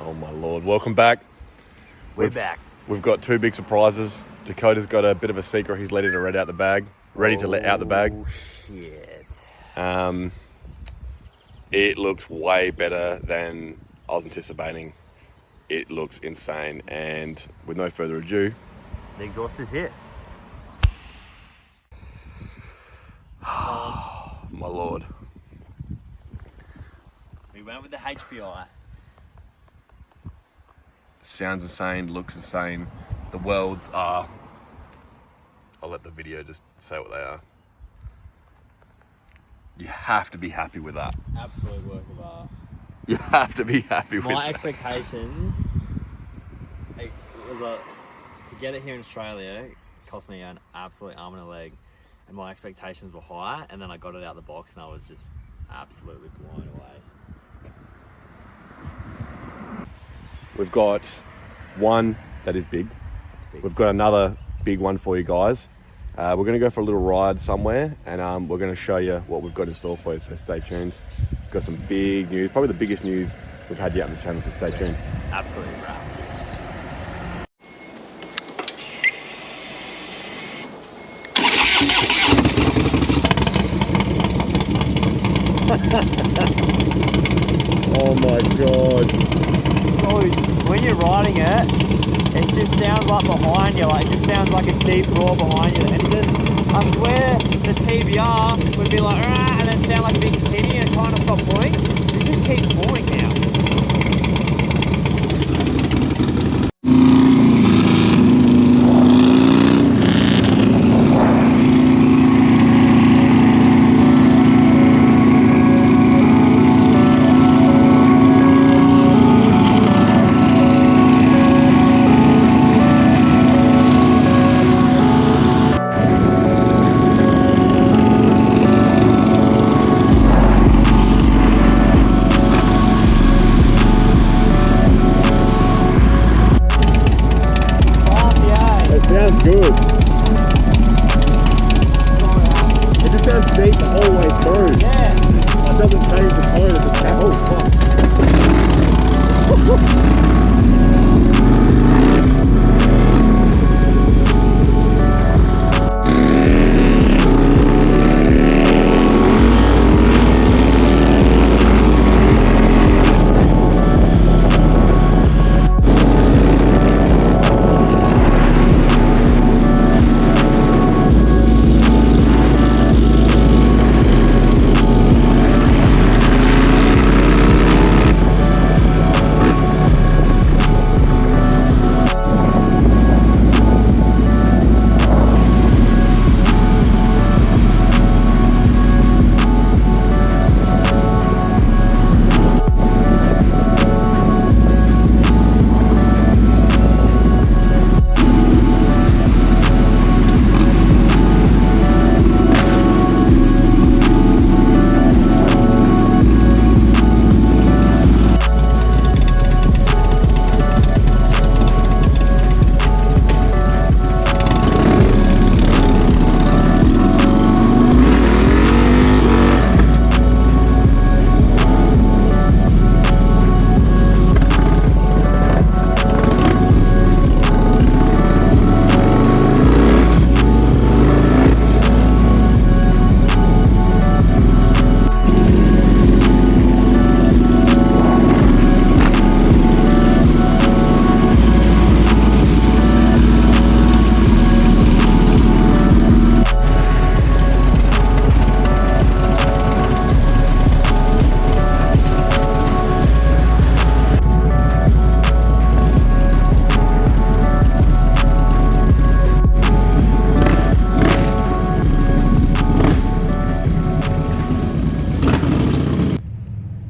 Oh my Lord, welcome back. We're back. We've got two big surprises. Dakota's got a bit of a secret he's ready to let out the bag. Oh, shit. It looks way better than I was anticipating. It looks insane, and with no further ado, The exhaust is hit. my Lord. We went with the HPI. Sounds insane, looks insane. The welds are, I'll let the video just say what they are. You have to be happy with that. Absolute work of art. You have to be happy with My that. expectations, it was to get it here in Australia, it cost me an absolute arm and a leg. And my expectations were high, and then I got it out of the box and I was just absolutely blown away. We've got one that is big. We've got another big one for you guys. We're going to go for a little ride somewhere, and we're going to show you what we've got in store for you, so stay tuned. We've got some big news, probably the biggest news we've had yet on the channel, so stay tuned. Absolutely wrapped. Oh my God. When you're riding it just sounds like behind you, like it just sounds like a deep roar behind you. And I swear the TBR would be like, "Rah," and then sound like a big tinny and kind of stop pulling. It just keeps pulling now. Sounds good. It just sounds deep the whole way through. Yeah. It doesn't change the tone of the sound. Oh, fuck.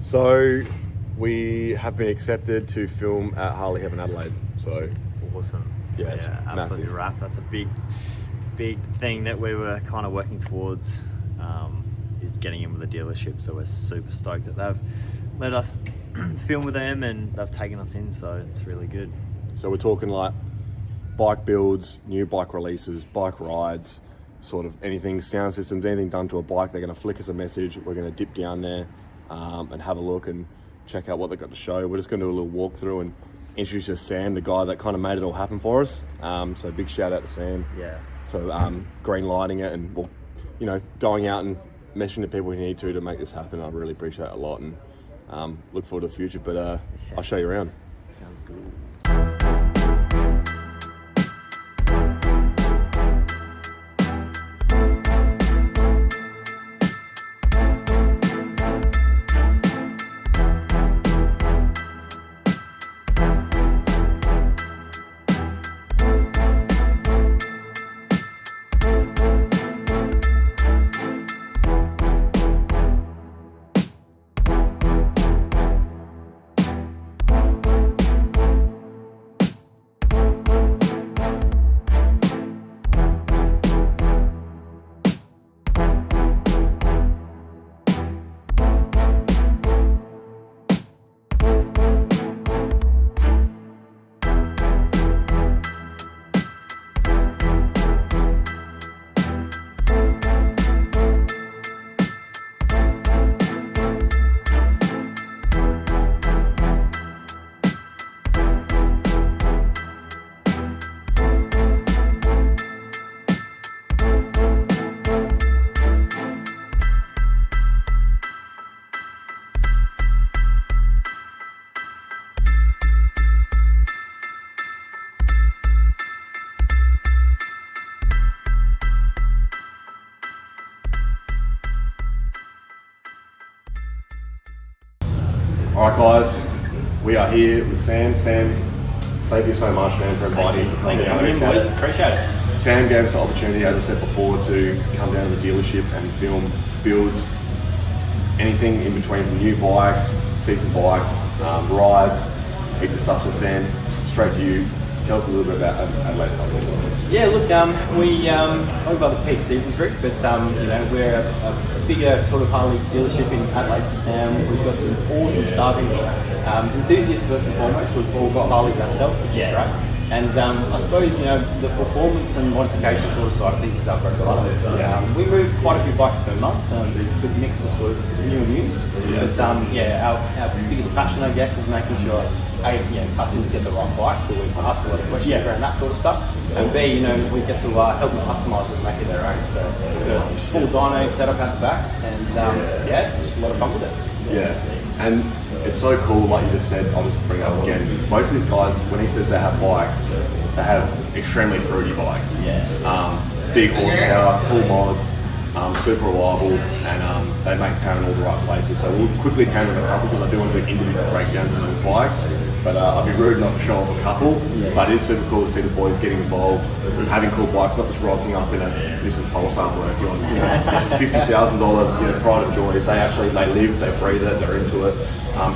So we have been accepted to film at Harley Heaven Adelaide. So It's awesome. Yeah, it's absolutely massive. wrapped. That's a big thing that we were kind of working towards, is getting in with the dealership. So we're super stoked that they've let us film with them and they've taken us in. So it's really good. So we're talking like bike builds, new bike releases, bike rides, sort of anything, sound systems, anything done to a bike. They're going to flick us a message. We're going to dip down there and have a look and check out what they've got to show. We're just going to do a little walkthrough and introduce you to Sam, the guy that kind of made it all happen for us. So big shout out to Sam for green lighting it and, well, you know, going out and messaging the people we need to make this happen. I really appreciate it a lot, and look forward to the future. But I'll show you around. Sounds good. Alright guys, we are here with Sam. Sam, thank you so much, man, for inviting us to come down. Thanks, boys. Appreciate it. Sam gave us the opportunity, as I said before, to come down to the dealership and film builds, anything in between from new bikes, season bikes, rides, heaps of stuff. So Sam, straight to you. Tell us a little bit about Adelaide Harley. Yeah, look, we own by the Peak Season Group, but you know, we're a bigger sort of Harley dealership in Adelaide. We've got some awesome staff in here. Enthusiasts first and foremost. We've all got Harleys ourselves, which is great. And I suppose, you know, the performance and modification sort of side of things is our bread and butter. We move quite a few bikes per month, a good mix of sort of new and used. But our biggest passion, I guess, is making sure customers get the right bike, so we ask a lot of questions around that sort of stuff. And B, you know, we get to help them customise it and make it their own. So we've got a full dyno setup at the back, and just a lot of fun with it. Yeah, and it's so cool, like you just said. I'll just bring it up again. Most of these guys, when he says they have bikes, they have extremely fruity bikes. Big horsepower, cool mods, super reliable, and they make power in all the right places. So we'll quickly pan on a couple because I do want to do individual breakdowns on those bikes. But I'd be rude not to show off a couple. But it is super cool to see the boys getting involved, having cool bikes, not just rocking up in a Nissan Pulsar working on $50,000 pride of joys. They live, they breathe it, they're into it.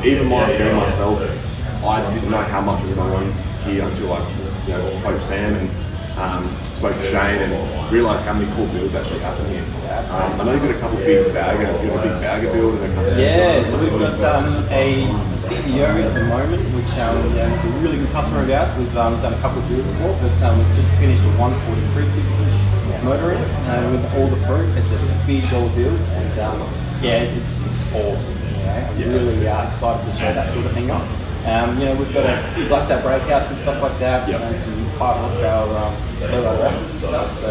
Even myself, I didn't know how much was going on here until I approached Sam and spoke to Shane and realised how many cool builds actually happen here. I know you've got a couple of big bagger build and a couple so we've got a CVO at the moment, which is a really good customer of ours. We've done a couple of builds for, but we've just finished a 143 kick motor in with all the fruit. It's a big old build, and it's awesome. I'm really excited to show that sort of thing up. We've got a few black tap breakouts and stuff like that. Some high horsepower low RSs and stuff. So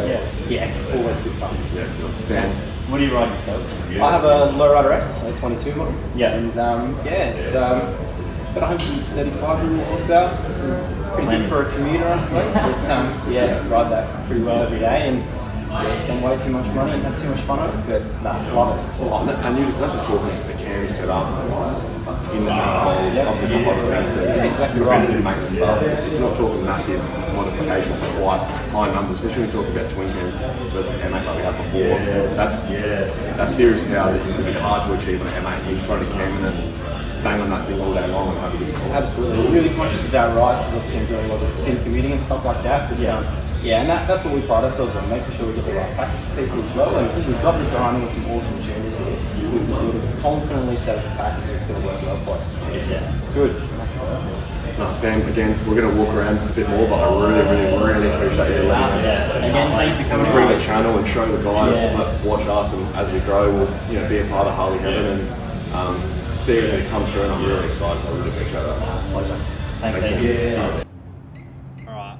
always good fun. Sam, What do you ride yourself? I have a lowrider S, a 22 model. And it's about 135 horsepower. It's pretty good for a commuter, I suppose. But ride that pretty well every day. And spend way too much money and have too much fun on it. But love it. It's awesome. And you just talking about the cam set up in the obviously a couple of things that exactly right. to make the stuff. It's not talking massive modifications for quite high numbers, especially when we talk about twin cams versus M8 like we had before. That's serious power that would be hard to achieve on an M8. You throw the cam in and bang on that thing all day long and have a good time. Absolutely. We're really conscious of our rides because obviously I'm doing a lot of sim commuting and stuff like that. But and that's what we pride ourselves on, making sure we get the right package for people as well. And because we've got the Dyno and some awesome tuners here, we can sort of confidently set up a package that's going to work well for us. It's good. No, Sam, again, we're going to walk around a bit more, but I really appreciate you letting us. Again, thank you for coming. Bring the channel and show the guys, watch us, and as we grow, we'll be a part of Harley Heaven and see everything that comes through, and I'm really excited, so I really appreciate that. Pleasure. Thanks, Thanks, Sam. yeah. Alright,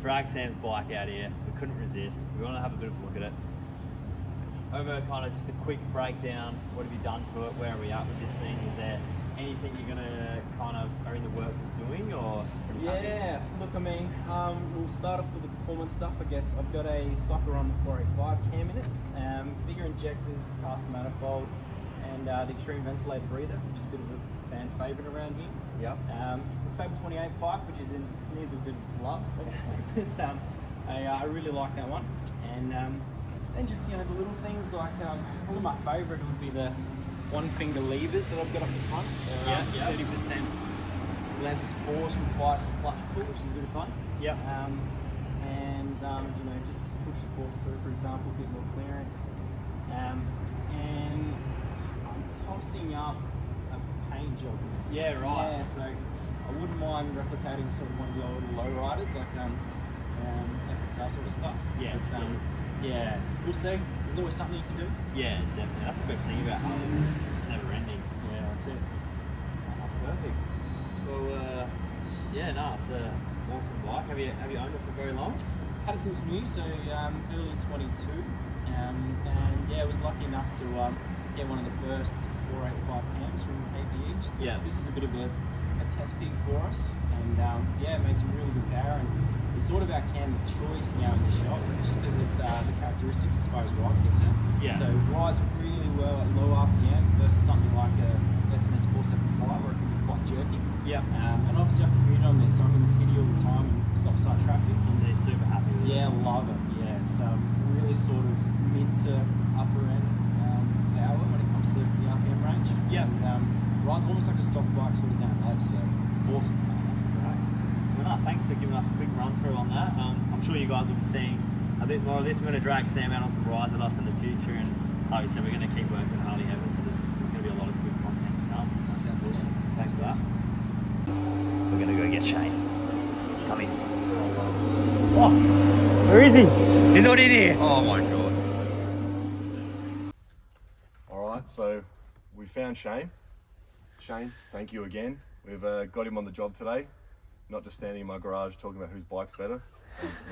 drag Sam's bike out here. We couldn't resist. We want to have a bit of a look at it. Over kind of just a quick breakdown. What have you done to it? Where are we at with this thing? Is there anything you're going to kind of are in the works of doing, or? Yeah, look, I mean, we'll start off with the performance stuff, I guess. I've got a Cycle Run 485 cam in it, bigger injectors, cast manifold, and the extreme ventilator breather, which is a bit of a fan favourite around here. Yep. The Fab 28 bike, which is in need a bit of love, obviously, but I really like that one. And then just, you know, the little things like, one of my favourite would be the one finger levers that I've got up the front. They're 30% less force required for clutch pull, which is a bit of fun. Yep. And you know, just push the forks through, for example, a bit more clearance. And I'm tossing up a paint job. Yeah, right. Yeah, so I wouldn't mind replicating sort of one of the old low riders, like FXR sort of stuff. Yeah, But, yeah, we'll see. There's always something you can do. Yeah, definitely. That's the best thing about Harleys. It's never ending. Yeah, that's it. Perfect. Well, yeah, no, it's an awesome bike. Have you owned it for very long? Had it since new, so early 22, and yeah, I was lucky enough to get one of the first 485 cams from APE. This is a bit of a test pig for us, and yeah, it made some really good power, and it's sort of our cam of choice now in the shop, just because it's the characteristics as far as rides concerned. Yeah. So rides really well at low RPM versus something like a SNS 475 where it can be quite jerky. Yep. And obviously I commute on this, so I'm in the city all the time and stop sign traffic. So you're super happy with it? Yeah, love it. Yeah, it's really sort of mid to upper end power when it comes to the RPM range. Yep. And rides almost like a stock bike sort of down low, so awesome. That's great. Well, no, thanks for giving us a quick run through on that. I'm sure you guys will be seeing a bit more of this. We're going to drag Sam out on some rides with us in the future, and like we said, we're going to keep working with Harley Heaven, so there's going to be a lot of good content to come. That sounds awesome. Thanks for that. We're going to go get Shane. Come in. Oh, where is he? He's not in here. Oh my god. Alright, so we found Shane. Shane, thank you again. We've got him on the job today. Not just standing in my garage talking about whose bike's better.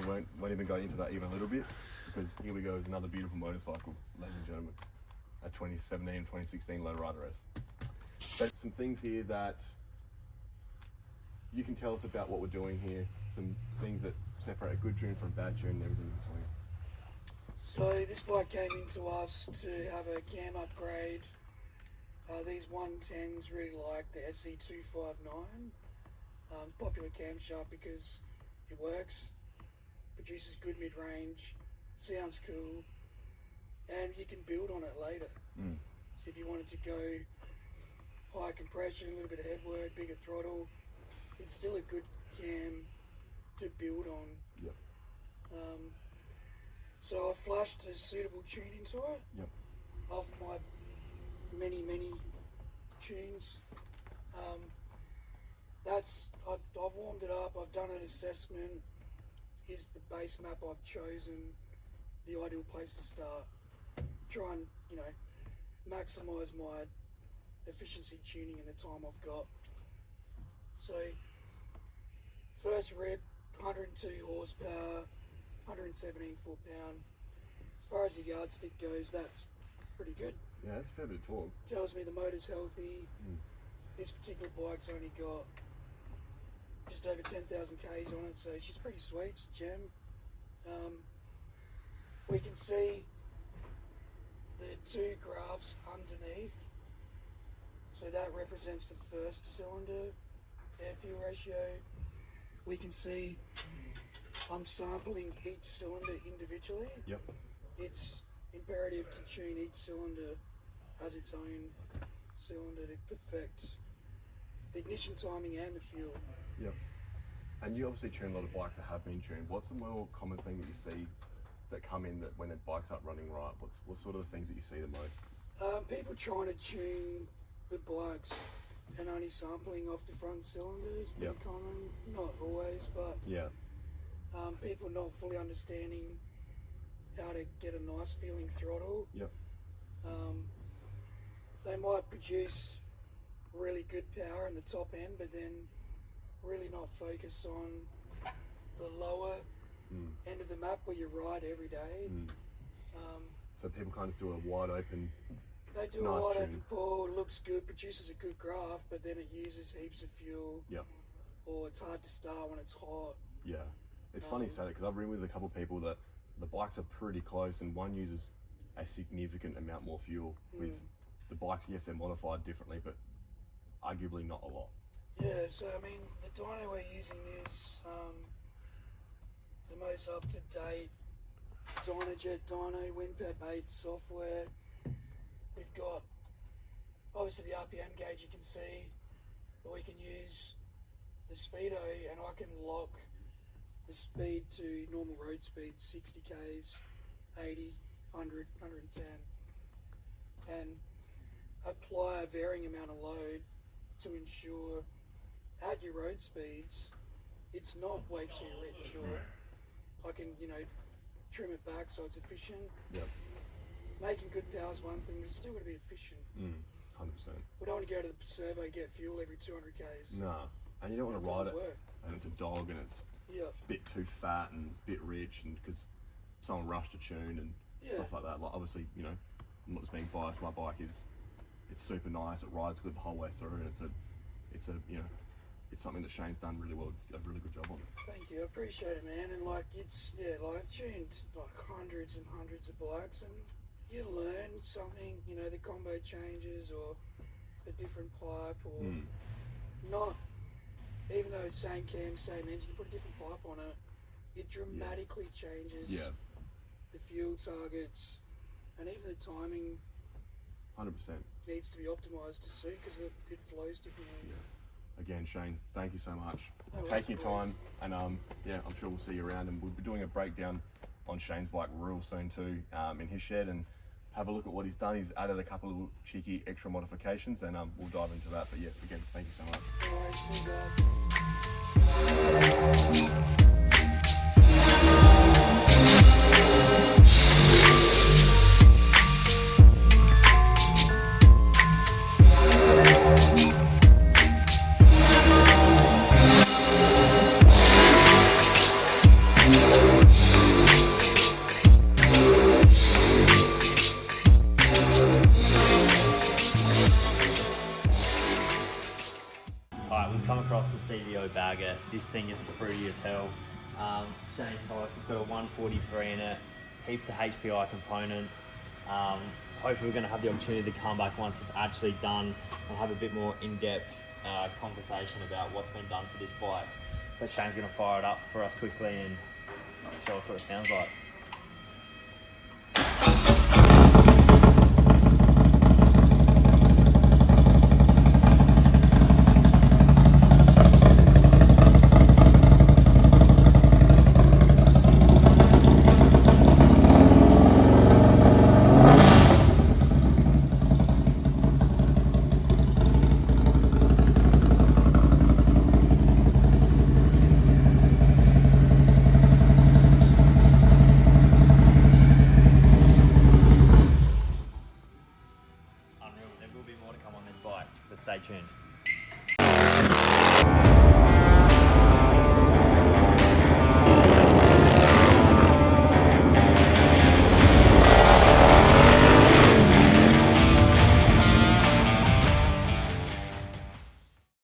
We won't even go into that even a little bit, because here we go is another beautiful motorcycle, ladies and gentlemen. A 2017, 2016 Lowrider S. There's some things here that you can tell us about what we're doing here, some things that separate a good tune from a bad tune and everything in between. So this bike came into us to have a cam upgrade. These 110s really like the SC259. Popular camshaft because it works, produces good mid-range, sounds cool, and you can build on it later. So if you wanted to go high compression, a little bit of head work, bigger throttle, it's still a good cam to build on. Yep. So I flashed a suitable tune into it. Yep. Of my many tunes. I've warmed it up, I've done an assessment. Here's the base map I've chosen, the ideal place to start. Try and, you know, maximise my efficiency tuning in the time I've got. So, first rip, 102 horsepower, 117 foot-pound. As far as the yardstick goes, that's pretty good. Yeah, that's a fair bit of torque. Tells me the motor's healthy. This particular bike's only got just over 10,000 Ks on it, so she's pretty sweet, it's a gem. We can see the two graphs underneath. So that represents the first cylinder air-fuel ratio. We can see I'm sampling each cylinder individually. Yep. It's imperative to tune each cylinder as its own cylinder to perfect the ignition timing and the fuel. Yep. And you obviously tune a lot of bikes that have been tuned. What's the more common thing that you see that come in that when their bike's up running right? What sort of the things that you see the most? People trying to tune the bikes and only sampling off the front cylinders, pretty Yep. common. Not always, but Yeah. people not fully understanding how to get a nice feeling throttle. Yep. They might produce really good power in the top end, but then really not focus on the lower end of the map where you ride every day. So people kind of do a wide open. They do a wide open pull, it looks good, produces a good graph, but then it uses heaps of fuel. Yep. Or it's hard to start when it's hot. Yeah. It's funny you say that because I've ridden with a couple of people that the bikes are pretty close and one uses a significant amount more fuel. With the bikes, yes, they're modified differently, but arguably not a lot. Yeah, so I mean, the dyno we're using is the most up-to-date Dyno WinPad 8 software. We've got obviously the RPM gauge you can see, but we can use the speedo and I can lock the speed to normal road speed, 60 k's, 80, 100, 110, and apply a varying amount of load to ensure at your road speeds it's not way too rich, or I can, you know, trim it back so it's efficient. Yep. Making good power is one thing, but it's still got to be efficient. 100%. We don't want to go to the servo, get fuel every 200 k's. No, and you don't want to ride it work. and it's a dog and it's a bit too fat and a bit rich, and because someone rushed a tune and stuff like that. Like, obviously, you know, I'm not just being biased. My bike it's super nice. It rides good the whole way through, and it's a you know, it's something that Shane's done really well, a really good job on. Thank you, I appreciate it, man. And like, it's like I've tuned like hundreds and hundreds of bikes, and you learn something. You know, the combo changes or a different pipe, or not. Even though it's same cam, same engine, you put a different pipe on it, it dramatically changes the fuel targets, and even the timing 100%. needs to be optimized to suit because it flows differently. Again, Shane, thank you so much No for worries, taking your time, boys. and I'm sure we'll see you around, and we'll be doing a breakdown on Shane's bike real soon too, in his shed, and have a look at what he's done. He's added a couple of cheeky extra modifications, and we'll dive into that. But yeah, again, thank you so much. No worries, see you guys. Alright, we've come across the CVO bagger. This thing is fruity as hell. Shane's told us it's got a 143 in it, heaps of HPI components. Hopefully we're going to have the opportunity to come back once it's actually done and have a bit more in-depth conversation about what's been done to this bike. But Shane's going to fire it up for us quickly and show us what it sounds like.